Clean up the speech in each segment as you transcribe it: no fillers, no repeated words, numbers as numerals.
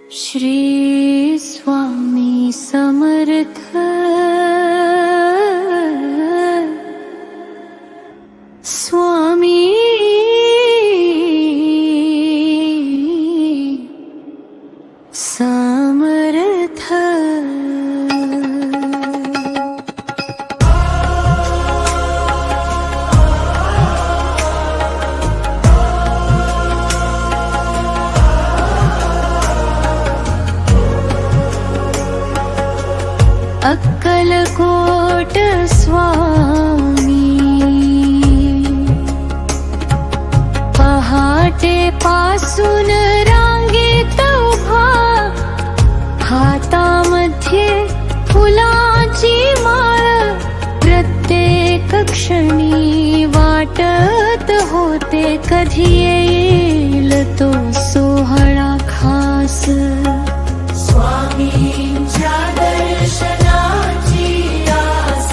श्री स्वामी समर्थ स्वामी समर्थ। अक्कलकोट स्वामी पहाटे पासून रांगेत उभा, हातामध्ये फुलाची माळ, प्रत्येक क्षणी वाटत होते कधी येईल तो सोहळा खास। स्वामींच्या दर्शनाची आस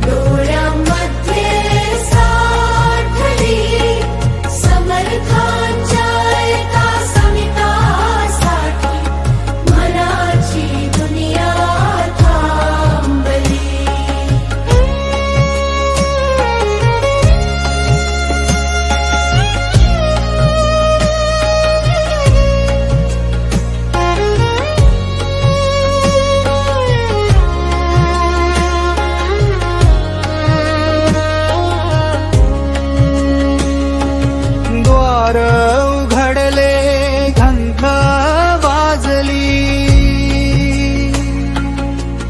डोळ्यामध्ये साठली, समर्थांच्या एका समितासाठी मनाची दुनिया थांबली। उघडले घंट वाजली,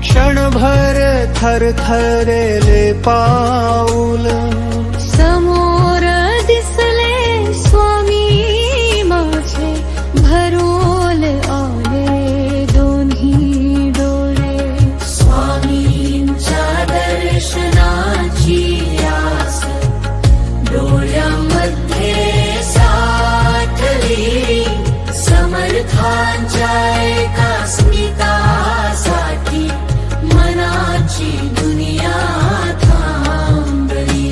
क्षणभर थरथरले पाऊल। समोर दिसले स्वामी माझे, भरोल आले दोन्ही डोळे। स्वामींच्या दर्शनाची आस डोळ्यामध्ये साठली, समर्थांच्या एका स्मितासाठी मनाची दुनिया थांबली।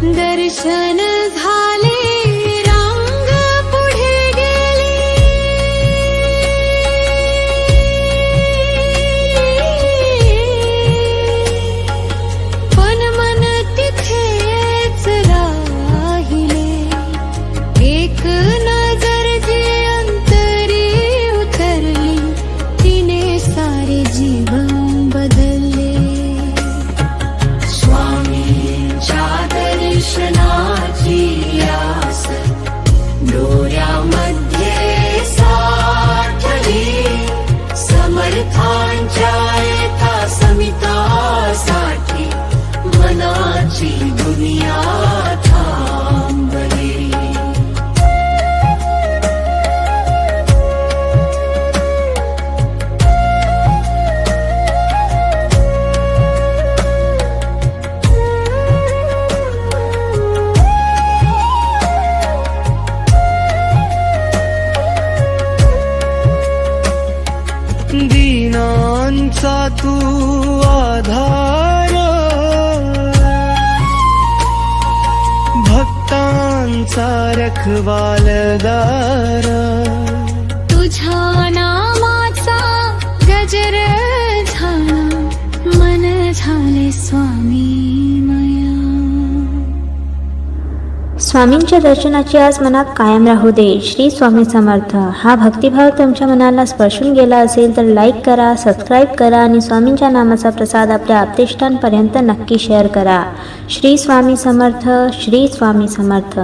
दर्शन झाले, रांग पुढे गेली, पण मन तिथेच राहिले। एक नजर जी अंतरी उतरली, तिने सारे जीवन बदलले। स्वामींच्या दर्शनाची आस डोळ्यामध्ये साठली, समर्थांच्या एका समितासाठी मनाची दुनिया थांबली। दीनांचा तू आधार, भक्तांचा रखवालदार। तुझ्या नामाचा गजर झाला, मन झाले स्वामीमय। स्वामींच्या दर्शनाची आस मनात कायम राहू दे। श्री स्वामी समर्थ। हा भक्तिभाव तुमच्या मनाला स्पर्शून गेला असेल तर लाईक करा, सबस्क्राईब करा आणि स्वामींच्या नामाचा प्रसाद आपल्या आप्तेष्टांपर्यंत नक्की शेअर करा। श्री स्वामी समर्थ, श्री स्वामी समर्थ।